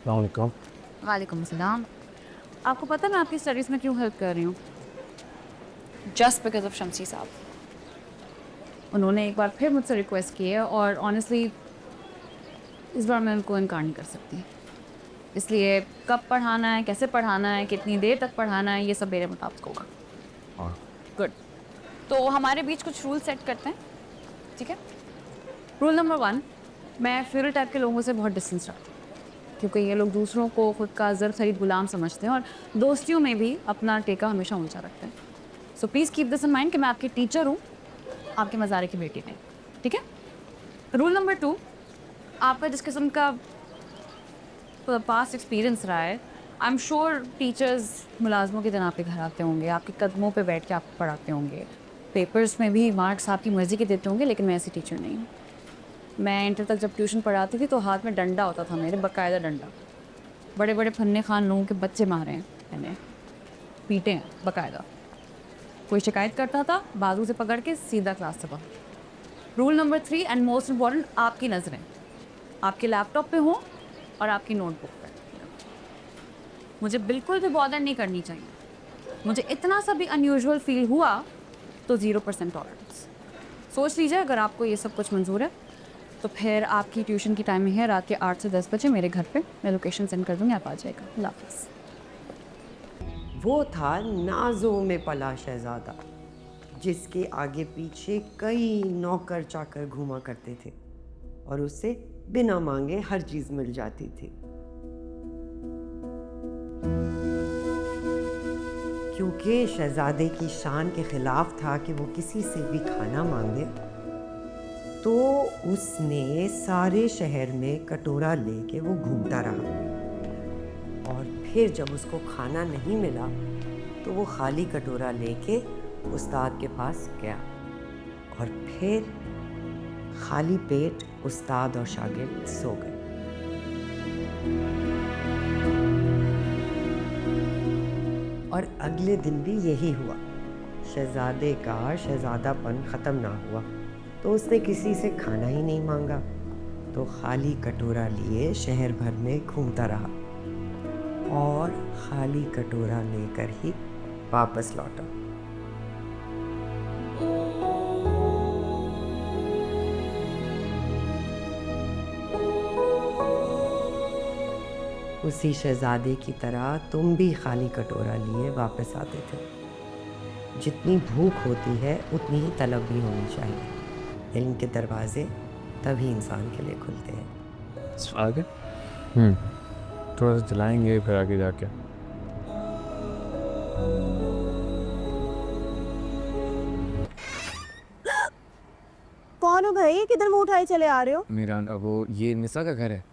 वालेकुम। वालेकुम सलाम। आपको पता है मैं आपकी स्टडीज़ में क्यों हेल्प कर रही हूँ? जस्ट बिकॉज़ ऑफ शमसी साहब। उन्होंने एक बार फिर मुझसे रिक्वेस्ट की है और ऑनेस्टली इस बार मैं उनको इनकार नहीं कर सकती। इसलिए कब पढ़ाना है, कैसे पढ़ाना है, कितनी देर तक पढ़ाना है, ये सब मेरे मुताबिक होगा। और गुड। तो हमारे बीच कुछ रूल सेट करते हैं, ठीक है? रूल नंबर 1, मैं फ्यूरल टाइप के लोगों से बहुत डिस्टेंस रखती हूँ, क्योंकि ये लोग दूसरों को खुद का ज़र खरीद गुलाम समझते हैं और दोस्तियों में भी अपना टेका हमेशा ऊँचा रखते हैं। So please keep this in mind कि मैं आपकी टीचर हूँ, आपके मज़ारे की बेटी नहीं, ठीक है? रूल नंबर 2, आपका जिस किस्म का पास्ट एक्सपीरियंस रहा है, आई एम श्योर टीचर्स मुलाज़मों के दिन आपके घर आते होंगे, आपके कदमों पे बैठ के आपको पढ़ाते होंगे, पेपर्स में भी मार्क्स आपकी मर्ज़ी के देते होंगे, लेकिन मैं ऐसी टीचर नहीं हूँ। मैं इंटर तक जब ट्यूशन पढ़ाती थी तो हाथ में डंडा होता था मेरे, बाकायदा डंडा। बड़े-बड़े फन्ने खान लोगों के बच्चे मारे हैं मैंने, पीटे हैं बाकायदा। कोई शिकायत करता था, बाजू से पकड़ के सीधा क्लास से बाहर। Rule number 3 and most important, आपकी नज़रें आपके लैपटॉप पे हों और आपकी नोटबुक पे। मुझे बिल्कुल भी बॉदर नहीं करनी चाहिए। मुझे इतना सा भी अनयूजुअल फ़ील हुआ तो 0% टॉलरेंस। सोच लीजिए अगर आपको ये सब कुछ मंज़ूर है, तो फिर आपकी ट्यूशन की टाइमिंग है रात के 8 से 10 बजे मेरे घर पे। मैं लोकेशन सेंड कर दूँगी, आप आ जाइएगा। अल्लाह हाफ़िज़। वो था नाज़ों में पला शहज़ादा, जिसके आगे पीछे कई नौकर चाकर घूमा करते थे और उससे बिना मांगे हर चीज़ मिल जाती थी। क्योंकि शहज़ादे की शान के ख़िलाफ़ था कि वो किसी से भी खाना मांगे, तो उसने सारे शहर में कटोरा लेके वो घूमता रहा और फिर जब उसको खाना नहीं मिला तो वो खाली कटोरा लेके उस्ताद के पास गया और फिर खाली पेट उस्ताद और शागिर्द सो गए। और अगले दिन भी यही हुआ। शहजादे का शहजादापन ख़त्म ना हुआ तो उसने किसी से खाना ही नहीं मांगा, तो खाली कटोरा लिए शहर भर में घूमता रहा और खाली कटोरा लेकर ही वापस लौटा। उसी शहजादे की तरह तुम भी खाली कटोरा लिए वापस आते थे। जितनी भूख होती है उतनी ही तलब भी होनी चाहिए। इल्म के दरवाजे तभी इंसान के लिए खुलते हैं। आगे थोड़ा सा चलाएंगे फिर आगे जाके। कौन हो भाई? किधर मुंह उठाए चले आ रहे हो? मेरा वो ये निशा का घर है।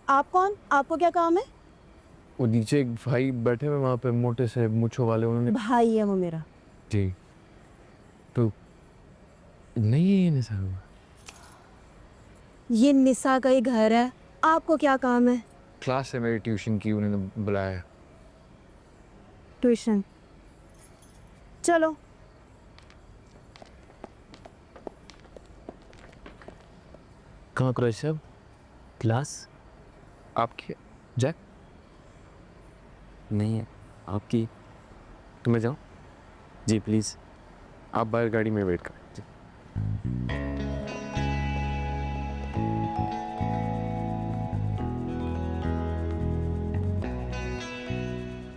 आप कौन? आपको क्या काम है? वो नीचे एक भाई बैठे हुए वहाँ पे मोटे से मूंछों वाले, उन्होंने। भाई है वो मेरा। जी। तो नहीं है ये निशा का? ये निशा का ही घर है। आपको क्या काम है? क्लास से मेरी ट्यूशन की उन्होंने बुलाया। ट्यूशन। चलो। कहाँ कुरैश साहब? क्लास आपकी? जैक नहीं है आपकी? तो मैं जाऊँ? जी प्लीज़, आप बाहर गाड़ी में वेट करें जी।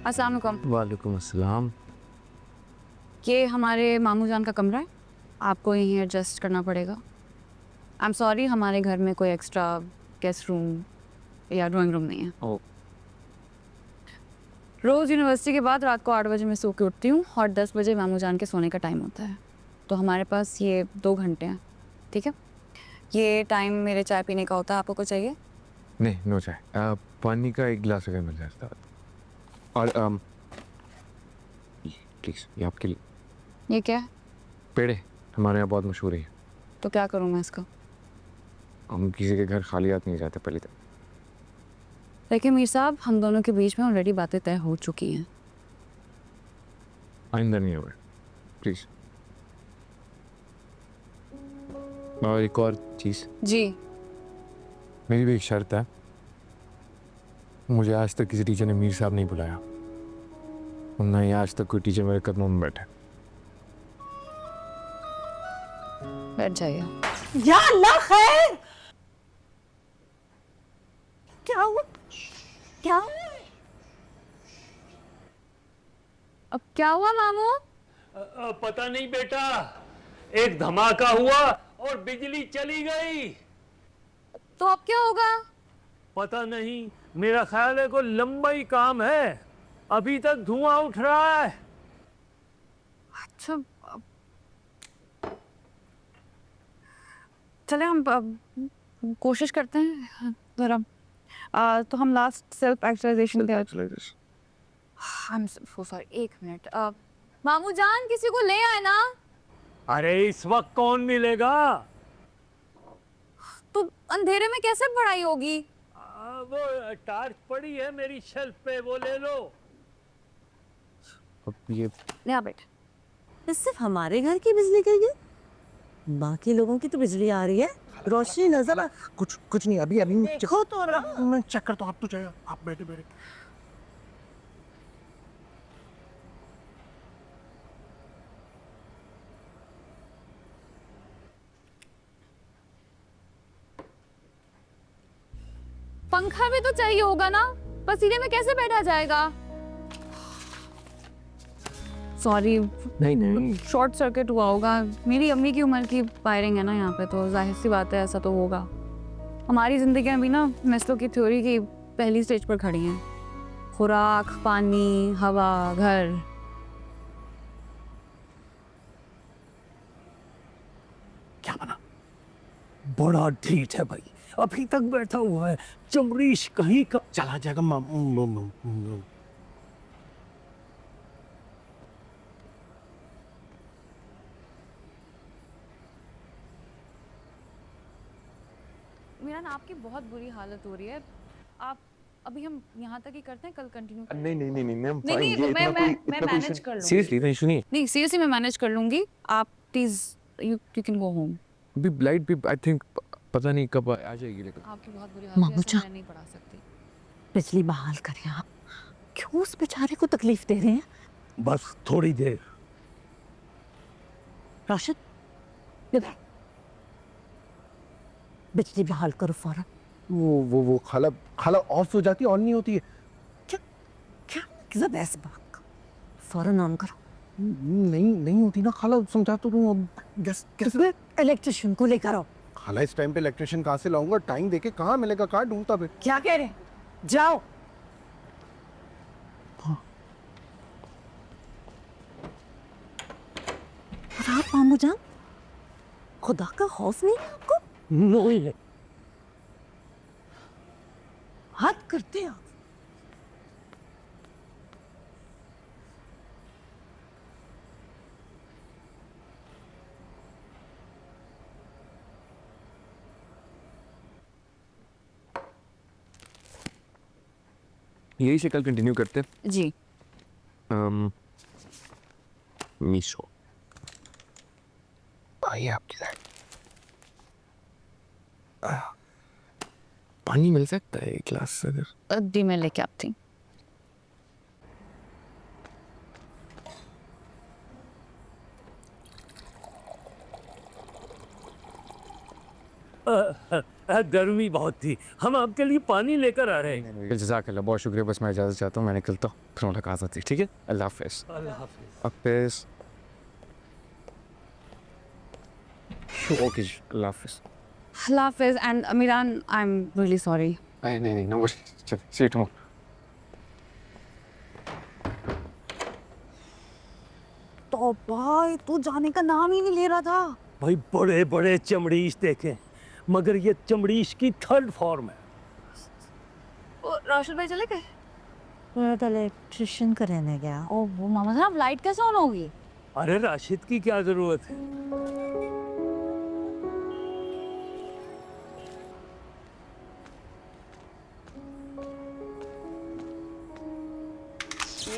अस्सलाम वालेकुम। वालेकुम अस्सलाम। ये हमारे मामू जान का कमरा है, आपको यहीं एडजस्ट करना पड़ेगा। आई एम सॉरी, हमारे घर में कोई एक्स्ट्रा गेस्ट रूम या ड्राइंग रूम नहीं है। ओ, रोज़ यूनिवर्सिटी के बाद रात को 8 बजे मैं सो के उठती हूँ और 10 बजे मामू जान के सोने का टाइम होता है, तो हमारे पास ये 2 घंटे हैं, ठीक है? ये टाइम मेरे चाय पीने का होता है। आपको कुछ चाहिए? नहीं, नो चाय। पानी का एक गिलास अगर मिल जाता। और प्लीज़, ये आपके लिए। ये क्या है? पेड़े हमारे यहाँ बहुत मशहूर है। तो क्या करूँ मैं इसका? हम किसी के घर खाली हाथ नहीं जाते पहले तक। देखिए मीर साहब, हम दोनों के बीच में ऑलरेडी बातें तय हो चुकी हैं। आइंदा नहीं होगा प्लीज़। और एक और चीज़, जी। मेरी भी एक शर्त है। मुझे आज तक किसी टीचर ने मीर साहब नहीं बुलाया, और ना ही आज तक कोई टीचर मेरे कदमों में बैठे। बैठ जाइए। या अल्लाह खैर, क्या हुआ? क्या? अब क्या हुआ मामू? पता नहीं बेटा, एक धमाका हुआ और बिजली चली गई। तो अब क्या होगा? पता नहीं, मेरा ख्याल है कोई लंबा ही काम है, अभी तक धुआं उठ रहा है। अच्छा चले हम कोशिश करते हैं जरा। तो हम लास्ट सेल्फ एक्चुअलाइजेशन पे। I'm so sorry, एक मिनट। मामू जान किसी को ले आए ना। अरे इस वक्त कौन मिलेगा? तो अंधेरे में कैसे पढ़ाई होगी? वो टार्च पड़ी है मेरी शेल्फ पे, वो ले लो। अब ये ले बेटा। इस सिर्फ हमारे घर की बिजली गई है, बाकी लोगों की तो बिजली आ रही है, रोशनी नजर आ। कुछ नहीं, अभी अभी देखो तो रहा। मैं चेक करता हूँ। आप तो जाइए, आप बैठे बैठे। पंखा भी तो चाहिए होगा ना, पसीने में कैसे बैठा जाएगा? सॉरी, नहीं नहीं, शॉर्ट सर्किट हुआ होगा। मेरी अम्मी की उम्र की वायरिंग है ना यहाँ पे, तो जाहिर सी बात है ऐसा तो होगा। हमारी जिंदगी भी ना मेस्लो की थ्योरी की पहली स्टेज पर खड़ी हैं। खुराक, पानी, हवा, घर। क्या बना? बड़ा ढीठ है भाई, अभी तक बैठा हुआ है। चमरीश कहीं का चला जाएगा। मेरा ना आपकी बहुत बुरी हालत हो रही है। आप अभी हम यहाँ तक ही करते हैं, कल कंटिन्यू। नहीं नहीं नहीं नहीं मैम, नहीं नहीं, ये मैं इतना कोई मैं इतना कोई मैनेज कर लूँगी। सीरियसली नहीं, सुनिए, नहीं सीरियसली मैं मैनेज कर लूँगी। आप please you can go home. अभी लाइट भी आई थिंक पता नहीं कब आ जाएगी, लेकिन आपकी बहुत बुरी हालत है, मामू ऐसा जान। मैं नहीं पढ़ा सकती। बिजली बहाल करें आप, क्यों उस बेचारे को तकलीफ दे रहे हैं? बस थोड़ी देर। राशिद, इधर बिजली बहाल करो फौरन। वो खाला ऑफ हो जाती है, ऑन नहीं होती है। क्या जब ऐसे बात फौरन ऑन करो। नहीं होती ना खाला, समझा तो दूं। अब कैसे इलेक्ट्रिशियन को लेकर आओ। खाला इस टाइम पे इलेक्ट्रिशियन कहाँ से लाऊंगा? टाइम देके कहाँ मिलेगा? कहाँ ढूंढता फिर? क्या कह रहे हैं? जाओ। और आप मामू जान, खुदा का खौफ नहीं है आपको? नहीं है। हद करते हैं आप। यही से कल कंटिन्यू करते हैं। जी मीशो आइए आपकी साइड। पानी मिल सकता है एक गिलास अगर? दी मैं लेके आती हूँ। गर्मी बहुत थी, हम आपके लिए पानी लेकर आ रहे हैं। जज़ाकल्लाह, बहुत शुक्रिया। बस मैं इजाज़त चाहता हूँ, मैं निकलता हूँ, फिर मुलाकात होती है। ठीक है, अल्लाह हाफिज़। अल्लाह हाफिज़। हाफिज़। ओके, अल्लाह हाफिज़। अल्लाह हाफिज़। And Ameeran, I am really sorry. नहीं, नो वरीज। चलिए, सी यू टुमारो। तो भाई तू जाने का नाम ही नहीं ले रहा था। भाई बड़े बड़े चमड़ीश देखे, मगर ये चमड़ीश की थर्ड फॉर्म है। राशिद भाई चले गए? मैं तो इलेक्ट्रिशियन का रहने गया। ओ वो मामा साहब, लाइट कैसे ऑन होगी? अरे राशिद की क्या जरूरत है?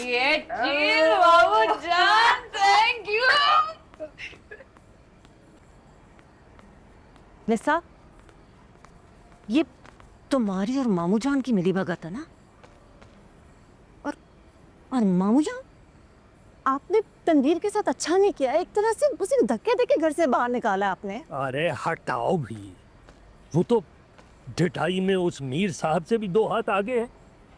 ये चीज बाबू जान, थैंक यू। निसा, ये तुम्हारी और मामू जान की मिली भगत है ना? और मामू जान, आपने तनवीर के साथ अच्छा नहीं किया, एक तरह से उसे धक्के देके घर से बाहर निकाला आपने। अरे हटाओ भी, वो तो ढिठाई में उस मीर साहब से भी 2 हाथ आगे है।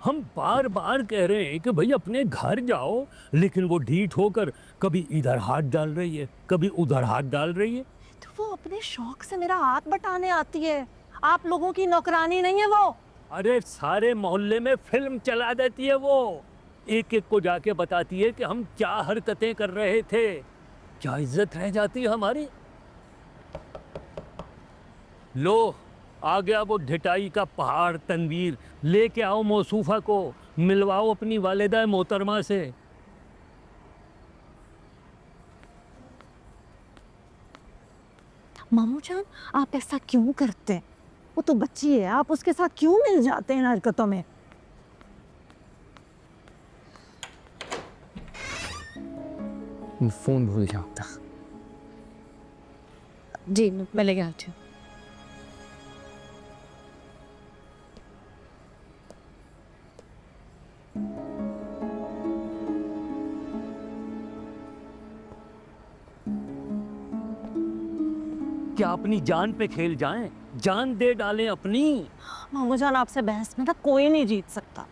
हम बार बार कह रहे हैं कि भाई अपने घर जाओ, लेकिन वो ढीठ होकर कभी इधर हाथ डाल रही है, कभी उधर हाथ डाल रही है। तो वो अपने शौक से मेरा हाथ बटाने आती है, आप लोगों की नौकरानी नहीं है वो। अरे सारे मोहल्ले में फिल्म चला देती है वो, एक एक को जाके बताती है कि हम क्या हरकतें कर रहे थे। क्या इज्जत रह जाती है हमारी। लो आ गया वो ढिटाई का पहाड़ तनवीर, लेके आओ मौसूफा को, मिलवाओ अपनी वालिदा मोहतरमा से। मामू जान, आप ऐसा क्यों करते हैं? वो तो बच्ची है, आप उसके साथ क्यों मिल जाते हैं इन हरकतों में? फ़ोन भूल जाता। जी मैं लेके आती हूँ। क्या अपनी जान पे खेल जाएं, जान दे डालें अपनी। मामू जान, आपसे बहस में ना कोई नहीं जीत सकता।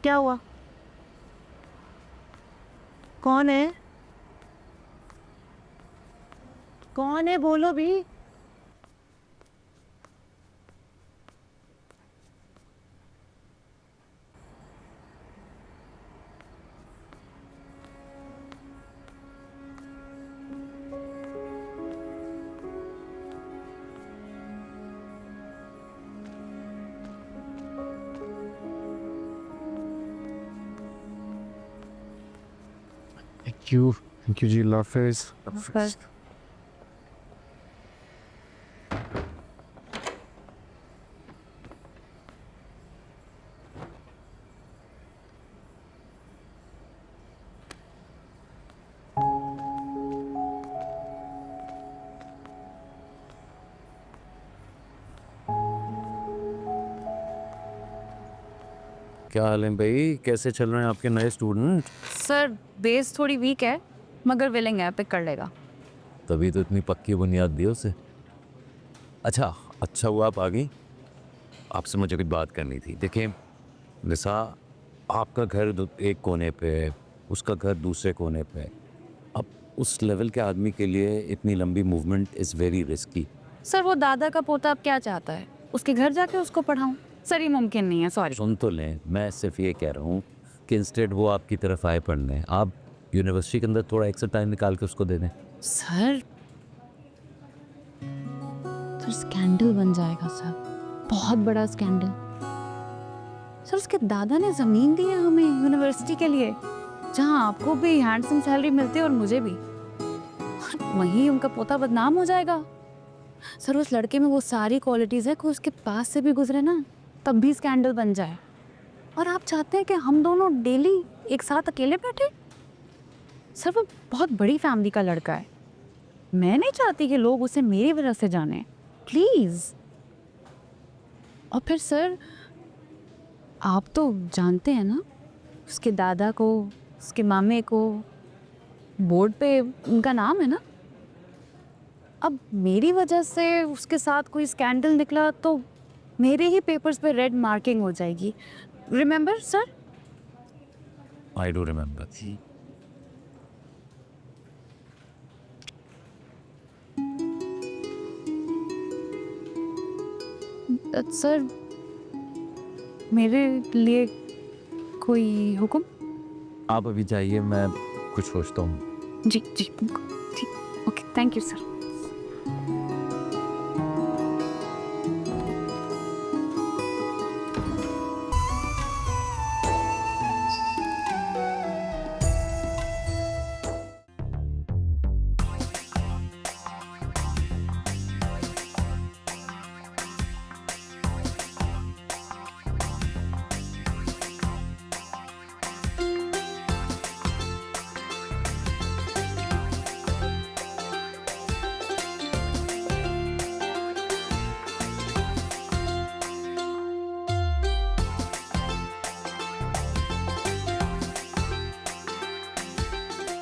क्या हुआ? कौन है? कौन है, बोलो भी। Thank you जी, लाफिज। बस क्या हाल है भाई, कैसे चल रहे हैं आपके नए स्टूडेंट? सर बेस थोड़ी वीक है, मगर विलिंग है, पिक कर लेगा। तभी तो इतनी पक्की बुनियाद दी उसे। अच्छा हुआ आप आ गई। आपसे मुझे कुछ बात करनी थी। देखिए निसा, आपका घर एक कोने पे है, उसका घर दूसरे कोने पे है। अब उस लेवल के आदमी के लिए इतनी लंबी movement is very risky. Sir वो दादा का पोता अब क्या चाहता है, उसके घर जाके उसको पढ़ाऊँ? सर ये मुमकिन नहीं है, सॉरी। सुन तो लें, मैं सिर्फ ये कह रहा हूँ कि इंस्टेड वो आपकी तरफ आए पढ़ने, आप यूनिवर्सिटी के अंदर थोड़ा एक्स्ट्रा टाइम निकाल के उसको दे दें। सर तो स्कैंडल बन जाएगा सर, बहुत बड़ा स्कैंडल। सर उसके दादा ने ज़मीन दी है हमें यूनिवर्सिटी के लिए, जहाँ आपको भी हैंडसम सैलरी मिलती है और मुझे भी, और वहीं उनका पोता बदनाम हो जाएगा। सर उस लड़के में वो सारी क्वालिटीज़ है कि उसके पास से भी गुजरे ना तब भी स्कैंडल बन जाए, और आप चाहते हैं कि हम दोनों डेली एक साथ अकेले बैठे? सर वो बहुत बड़ी फैमिली का लड़का है, मैं नहीं चाहती कि लोग उसे मेरी वजह से जाने, प्लीज़। और फिर सर आप तो जानते हैं ना, उसके दादा को, उसके मामे को बोर्ड पे उनका नाम है ना। अब मेरी वजह से उसके साथ कोई स्कैंडल निकला तो मेरे ही पेपर्स पे रेड मार्किंग हो जाएगी। Remember sir? I do remember. Sir मेरे लिए कोई हुक्म? आप अभी जाइए, मैं कुछ सोचता हूँ। जी जी ठीक, ओके, थैंक यू सर।